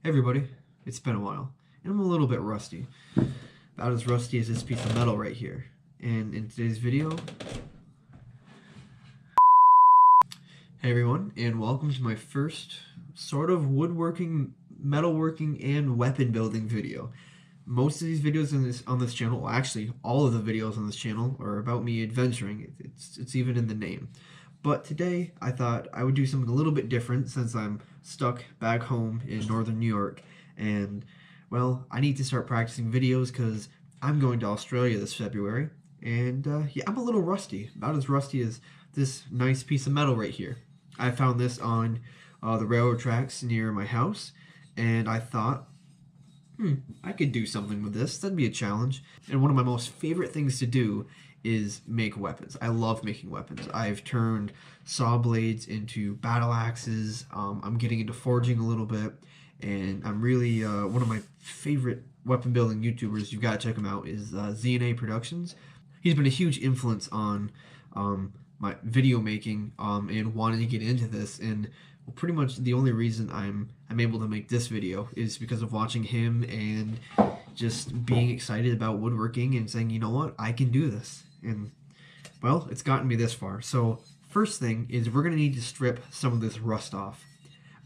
Hey everybody, it's been a while, and I'm a little bit rusty. About as rusty as this piece of metal right here. And in today's video... Hey everyone, and welcome to my first sort of woodworking, metalworking, and weapon building video. Most of these videos on this channel, well actually all of the videos on this channel, are about me adventuring. It's even in the name. But today, I thought I would do something a little bit different since I'm stuck back home in northern New York. And, well, I need to start practicing videos because I'm going to Australia this February. And, yeah, I'm a little rusty. About as rusty as this nice piece of metal right here. I found this on the railroad tracks near my house. And I thought, I could do something with this. That'd be a challenge. And one of my most favorite things to do is make weapons. I love making weapons. I've turned saw blades into battle axes. I'm getting into forging a little bit, and I'm really one of my favorite weapon building YouTubers. You've got to check him out. Is ZNA Productions. He's been a huge influence on my video making and wanting to get into this. And pretty much the only reason I'm able to make this video is because of watching him and just being excited about woodworking and saying, you know what, I can do this. And, well, it's gotten me this far. So, first thing is we're going to need to strip some of this rust off.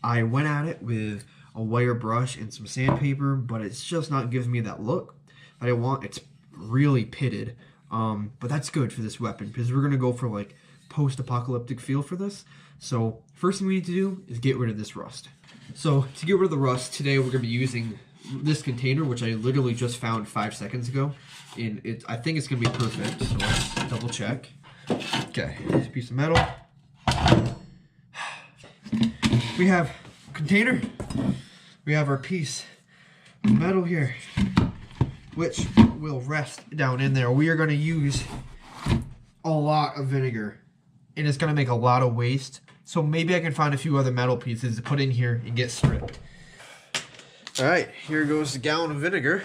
I went at it with a wire brush and some sandpaper, but it's just not giving me that look that I want. It's really pitted, but that's good for this weapon because we're going to go for, like, post-apocalyptic feel for this. So, first thing we need to do is get rid of this rust. So, to get rid of the rust, today we're going to be using this container, which I literally just found 5 seconds ago. And I think it's going to be perfect, so let's double check. Okay, this piece of metal. We have a container. We have our piece of metal here, which will rest down in there. We are going to use a lot of vinegar, and it's going to make a lot of waste. So maybe I can find a few other metal pieces to put in here and get stripped. Alright, here goes the gallon of vinegar.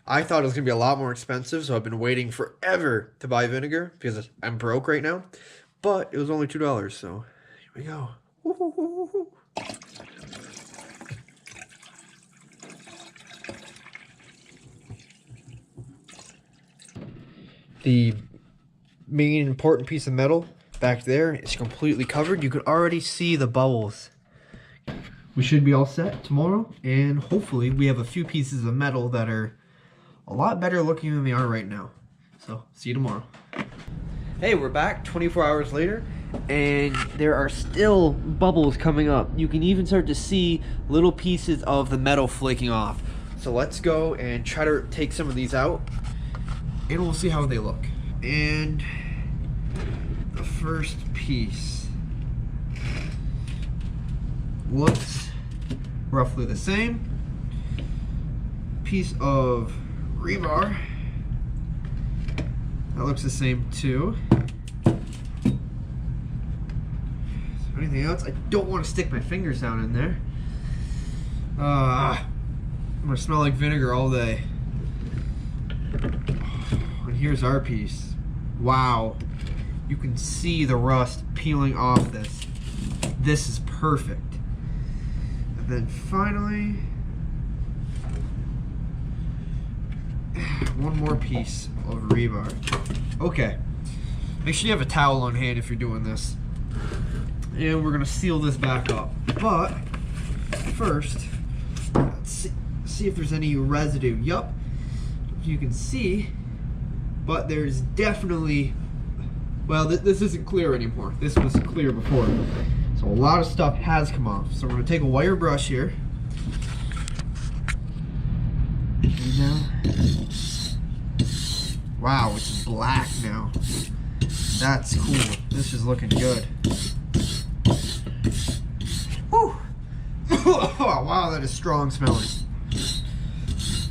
I thought it was going to be a lot more expensive, so I've been waiting forever to buy vinegar because I'm broke right now. But it was only $2, so here we go. Woo-hoo-hoo-hoo-hoo. The main important piece of metal back there is completely covered. You can already see the bubbles. We should be all set tomorrow, and hopefully we have a few pieces of metal that are a lot better looking than they are right now. So, see you tomorrow. Hey, we're back 24 hours later, and there are still bubbles coming up. You can even start to see little pieces of the metal flaking off. So let's go and try to take some of these out, and we'll see how they look. And the first piece looks roughly the same. Piece of rebar, that looks the same too. Is there anything else? I don't want to stick my fingers down in there. I'm gonna smell like vinegar all day. And here's our piece. Wow, you can see the rust peeling off this. This is perfect. And then finally, one more piece of rebar. Okay, make sure you have a towel on hand if you're doing this. And we're gonna seal this back up. But first, let's see if there's any residue. Yup, you can see, but there's definitely, well, this isn't clear anymore. This was clear before. So a lot of stuff has come off. So we're gonna take a wire brush here. Wow, it's black now. That's cool. This is looking good. Whew. Wow, that is strong smelling.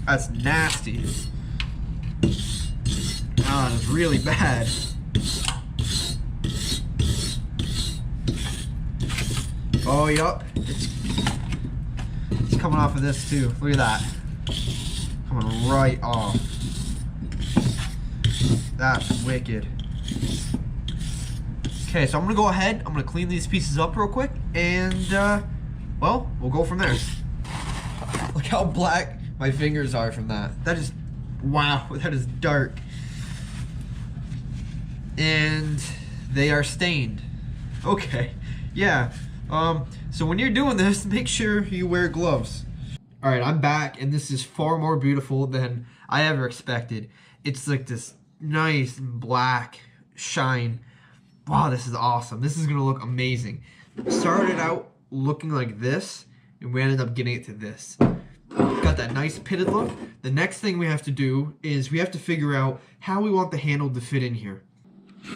That's nasty. Ah, that's really bad. Oh, yup. It's coming off of this too. Look at that. Coming right off. That's wicked. Okay, so I'm gonna go ahead, I'm gonna clean these pieces up real quick, and well, we'll go from there. Look how black my fingers are from that. That is, wow, that is dark. And they are stained. Okay, yeah. So when you're doing this, make sure you wear gloves. All right, I'm back, and this is far more beautiful than I ever expected. It's like this nice black shine. Wow, this is awesome. This is gonna look amazing. It started out looking like this, and we ended up getting it to this. Got that nice pitted look. The next thing we have to do is we have to figure out how we want the handle to fit in here.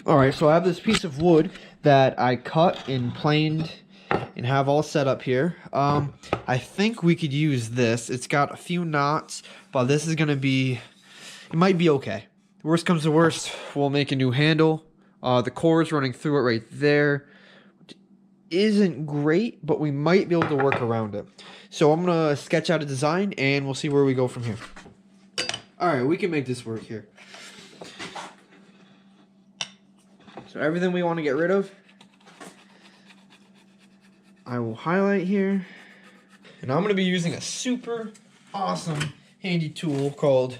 All right, so I have this piece of wood that I cut and planed and have all set up here. I think we could use this. It's got a few knots, but this is gonna be, it might be okay. Worst comes to worst, we'll make a new handle. The core is running through it right there. Isn't great, but we might be able to work around it. So I'm gonna sketch out a design and we'll see where we go from here. All right, we can make this work here. So everything we want to get rid of, I will highlight here. And I'm gonna be using a super awesome handy tool called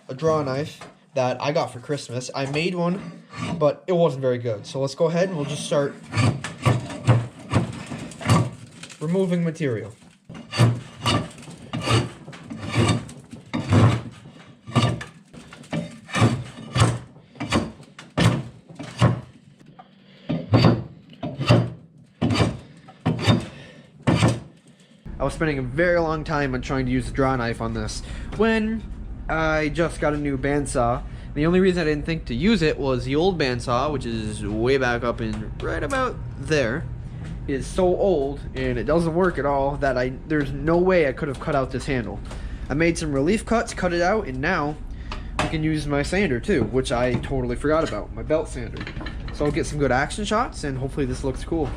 a draw knife that I got for Christmas. I made one, but it wasn't very good. So let's go ahead and we'll just start removing material. I was spending a very long time on trying to use the draw knife on this when I just got a new bandsaw. The only reason I didn't think to use it was the old bandsaw, which is way back up in right about there, is so old and it doesn't work at all that there's no way I could have cut out this handle. I made some relief cuts, cut it out, and now I can use my sander too, which I totally forgot about, my belt sander. So I'll get some good action shots and hopefully this looks cool.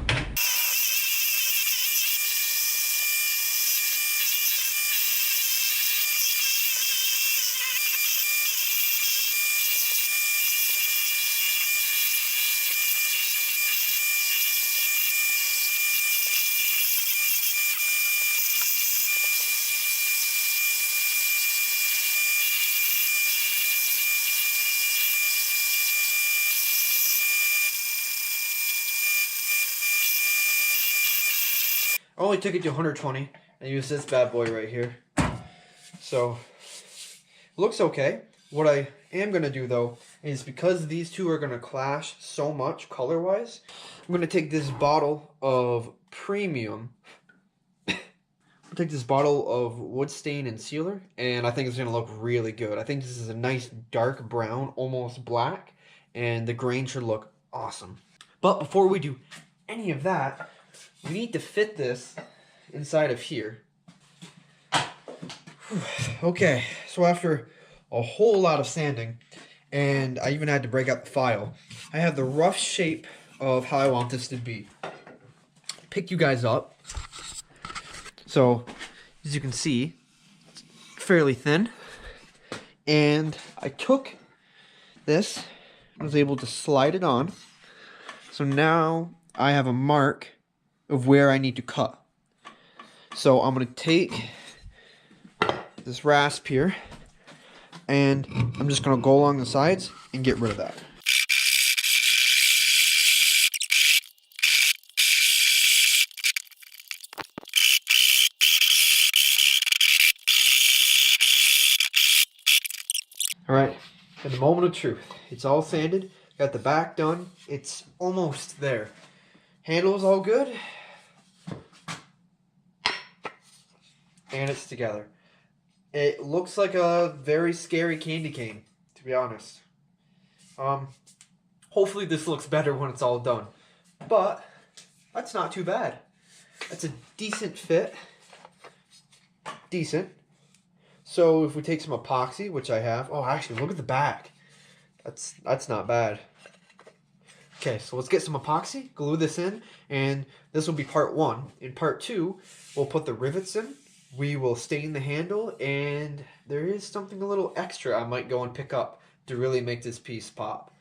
I only took it to 120 and used this bad boy right here. So, looks okay. What I am going to do though is because these two are going to clash so much color-wise, I'm going to take this bottle of premium. I'll take this bottle of wood stain and sealer, and I think it's going to look really good. I think this is a nice dark brown, almost black, and the grain should look awesome. But before we do any of that, we need to fit this inside of here. Okay, so after a whole lot of sanding, and I even had to break out the file, I have the rough shape of how I want this to be. Pick you guys up. So, as you can see, it's fairly thin. And I took this, was able to slide it on. So now I have a mark of where I need to cut. So I'm going to take this rasp here and I'm just going to go along the sides and get rid of that. Alright, and the moment of truth. It's all sanded, got the back done, it's almost there. Handle's all good. And it's together. It looks like a very scary candy cane, to be honest. Hopefully this looks better when it's all done. But that's not too bad. That's a decent fit. Decent. So if we take some epoxy, which I have. Oh, actually, look at the back. That's not bad. Okay, so let's get some epoxy, glue this in, and this will be part one. In part two, we'll put the rivets in. We will stain the handle, and there is something a little extra I might go and pick up to really make this piece pop.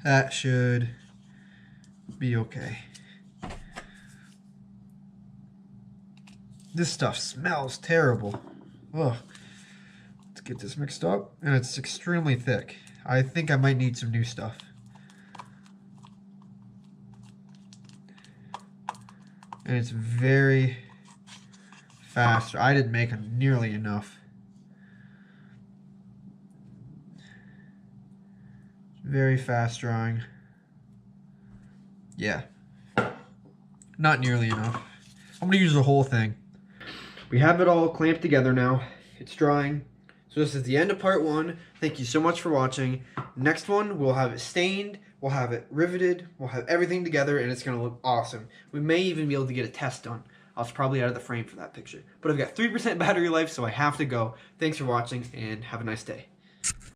That should be okay. This stuff smells terrible. Ugh. Let's get this mixed up. And it's extremely thick. I think I might need some new stuff. And it's very fast. I didn't make nearly enough. Very fast drawing. Yeah. Not nearly enough. I'm going to use the whole thing. We have it all clamped together now. It's drying. So this is the end of part 1. Thank you so much for watching. Next one, we'll have it stained. We'll have it riveted. We'll have everything together, and it's going to look awesome. We may even be able to get a test done. I was probably out of the frame for that picture. But I've got 3% battery life, so I have to go. Thanks for watching, and have a nice day.